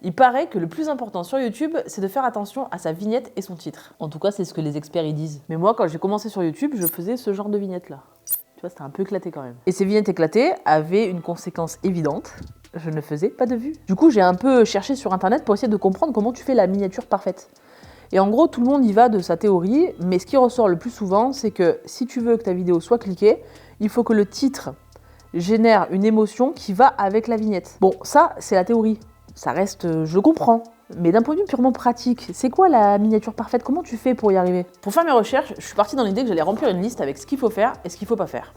Il paraît que le plus important sur YouTube, c'est de faire attention à sa vignette et son titre. En tout cas, c'est ce que les experts y disent. Mais moi, quand j'ai commencé sur YouTube, je faisais ce genre de vignette-là. Tu vois, c'était un peu éclaté quand même. Et ces vignettes éclatées avaient une conséquence évidente. Je ne faisais pas de vues. Du coup, j'ai un peu cherché sur internet pour essayer de comprendre comment tu fais la miniature parfaite. Et en gros, tout le monde y va de sa théorie, mais ce qui ressort le plus souvent, c'est que si tu veux que ta vidéo soit cliquée, il faut que le titre génère une émotion qui va avec la vignette. Bon, ça, c'est la théorie. Ça reste, je comprends. Mais d'un point de vue purement pratique, c'est quoi la miniature parfaite? Comment tu fais pour y arriver? Pour faire mes recherches, je suis partie dans l'idée que j'allais remplir une liste avec ce qu'il faut faire et ce qu'il faut pas faire.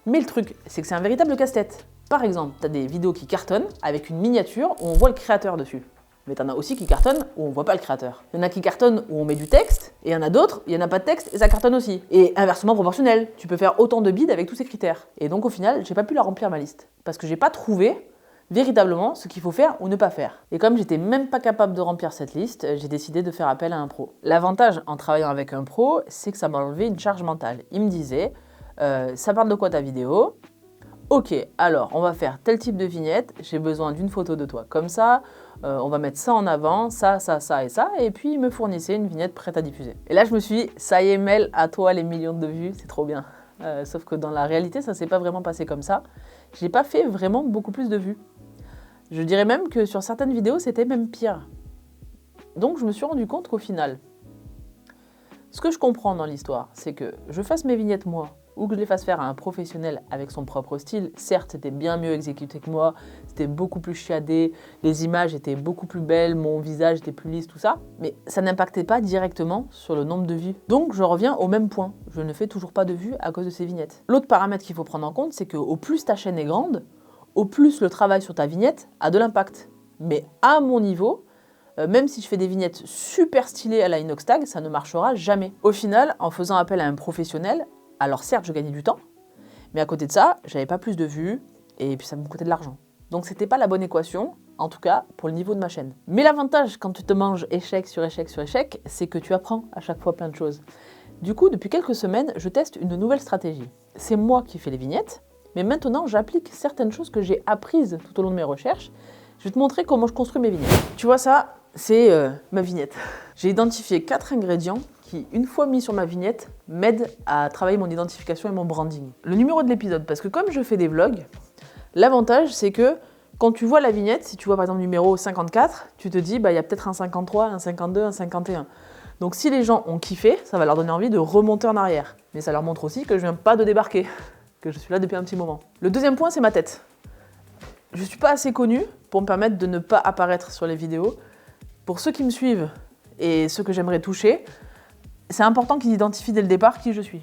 Mais le truc, c'est que c'est un véritable casse-tête. Par exemple, t'as des vidéos qui cartonnent avec une miniature où on voit le créateur dessus. Mais t'en as aussi qui cartonnent où on voit pas le créateur. Il y en a qui cartonnent où on met du texte, et il y en a d'autres, il y en a pas de texte et ça cartonne aussi. Et inversement proportionnel, tu peux faire autant de bids avec tous ces critères. Et donc au final, j'ai pas pu la remplir ma liste. Parce que j'ai pas trouvé véritablement ce qu'il faut faire ou ne pas faire. Et comme j'étais même pas capable de remplir cette liste, j'ai décidé de faire appel à un pro. L'avantage en travaillant avec un pro, c'est que ça m'a enlevé une charge mentale. Il me disait, ça parle de quoi ta vidéo? Ok, alors on va faire tel type de vignette, j'ai besoin d'une photo de toi comme ça, on va mettre ça en avant, ça, ça, ça et ça, et puis il me fournissait une vignette prête à diffuser. Et là je me suis dit, ça y est Mel, à toi les millions de vues, c'est trop bien. Sauf que dans la réalité ça s'est pas vraiment passé comme ça, j'ai pas fait vraiment beaucoup plus de vues. Je dirais même que sur certaines vidéos c'était même pire. Donc je me suis rendu compte qu'au final, ce que je comprends dans l'histoire, c'est que je fasse mes vignettes moi, ou que je les fasse faire à un professionnel avec son propre style. Certes, c'était bien mieux exécuté que moi, c'était beaucoup plus chiadé, les images étaient beaucoup plus belles, mon visage était plus lisse, tout ça, mais ça n'impactait pas directement sur le nombre de vues. Donc je reviens au même point, je ne fais toujours pas de vues à cause de ces vignettes. L'autre paramètre qu'il faut prendre en compte, c'est qu'au plus ta chaîne est grande, au plus le travail sur ta vignette a de l'impact. Mais à mon niveau, même si je fais des vignettes super stylées à la Inoxtag, ça ne marchera jamais. Au final, en faisant appel à un professionnel, alors certes, je gagnais du temps, mais à côté de ça, j'avais pas plus de vues, et puis ça me coûtait de l'argent. Donc c'était pas la bonne équation, en tout cas pour le niveau de ma chaîne. Mais l'avantage quand tu te manges échec sur échec sur échec, c'est que tu apprends à chaque fois plein de choses. Du coup, depuis quelques semaines, je teste une nouvelle stratégie. C'est moi qui fais les vignettes, mais maintenant j'applique certaines choses que j'ai apprises tout au long de mes recherches. Je vais te montrer comment je construis mes vignettes. Tu vois ça, c'est ma vignette. J'ai identifié 4 ingrédients qui, une fois mis sur ma vignette, m'aident à travailler mon identification et mon branding. Le numéro de l'épisode, parce que comme je fais des vlogs, l'avantage c'est que quand tu vois la vignette, si tu vois par exemple numéro 54, tu te dis il y a peut-être un 53, un 52, un 51. Donc si les gens ont kiffé, ça va leur donner envie de remonter en arrière. Mais ça leur montre aussi que je viens pas de débarquer, que je suis là depuis un petit moment. Le deuxième point, c'est ma tête. Je suis pas assez connue pour me permettre de ne pas apparaître sur les vidéos. Pour ceux qui me suivent et ceux que j'aimerais toucher, c'est important qu'ils identifient dès le départ qui je suis.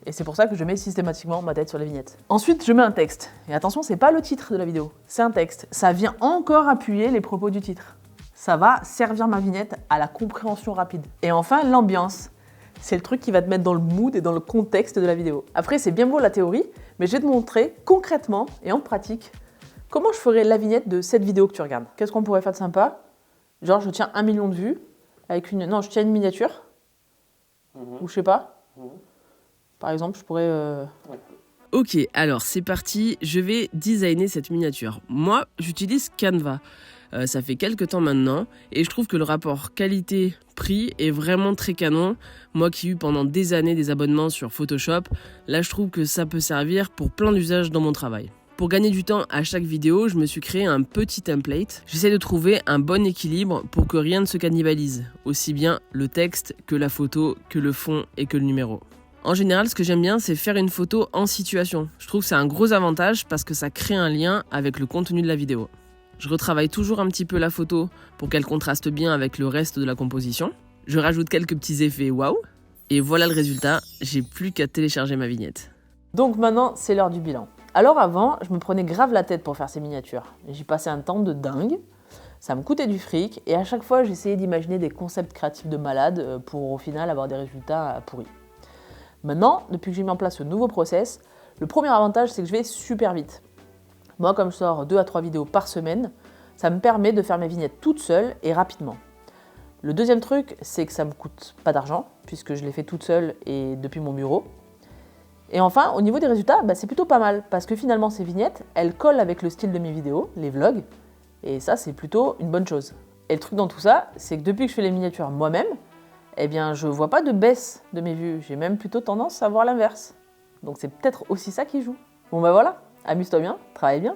Et c'est pour ça que je mets systématiquement ma tête sur les vignettes. Ensuite, je mets un texte. Et attention, c'est pas le titre de la vidéo, c'est un texte. Ça vient encore appuyer les propos du titre. Ça va servir ma vignette à la compréhension rapide. Et enfin, l'ambiance. C'est le truc qui va te mettre dans le mood et dans le contexte de la vidéo. Après, c'est bien beau la théorie, mais je vais te montrer concrètement et en pratique comment je ferais la vignette de cette vidéo que tu regardes. Qu'est-ce qu'on pourrait faire de sympa? Genre, je tiens 1 million de vues avec une... Non, je tiens une miniature. Ou je sais pas. Par exemple, je pourrais... Ok, alors c'est parti, je vais designer cette miniature. Moi, j'utilise Canva. Ça fait quelques temps maintenant et je trouve que le rapport qualité-prix est vraiment très canon. Moi qui ai eu pendant des années des abonnements sur Photoshop, là je trouve que ça peut servir pour plein d'usages dans mon travail. Pour gagner du temps à chaque vidéo, je me suis créé un petit template. J'essaie de trouver un bon équilibre pour que rien ne se cannibalise, aussi bien le texte que la photo, que le fond et que le numéro. En général, ce que j'aime bien, c'est faire une photo en situation. Je trouve que c'est un gros avantage parce que ça crée un lien avec le contenu de la vidéo. Je retravaille toujours un petit peu la photo pour qu'elle contraste bien avec le reste de la composition. Je rajoute quelques petits effets waouh. Et voilà le résultat, j'ai plus qu'à télécharger ma vignette. Donc maintenant, c'est l'heure du bilan. Alors avant, je me prenais grave la tête pour faire ces miniatures. J'y passais un temps de dingue, ça me coûtait du fric, et à chaque fois, j'essayais d'imaginer des concepts créatifs de malade pour au final avoir des résultats pourris. Maintenant, depuis que j'ai mis en place ce nouveau process, le premier avantage, c'est que je vais super vite. Moi, comme je sors 2 à 3 vidéos par semaine, ça me permet de faire mes vignettes toute seule et rapidement. Le deuxième truc, c'est que ça me coûte pas d'argent, puisque je les fais toute seule et depuis mon bureau. Et enfin, au niveau des résultats, c'est plutôt pas mal, parce que finalement, ces vignettes, elles collent avec le style de mes vidéos, les vlogs, Et ça, c'est plutôt une bonne chose. Et le truc dans tout ça, c'est que depuis que je fais les miniatures moi-même, eh bien, je vois pas de baisse de mes vues. J'ai même plutôt tendance à voir l'inverse. Donc c'est peut-être aussi ça qui joue. Bon bah voilà, amuse-toi bien, travaille bien.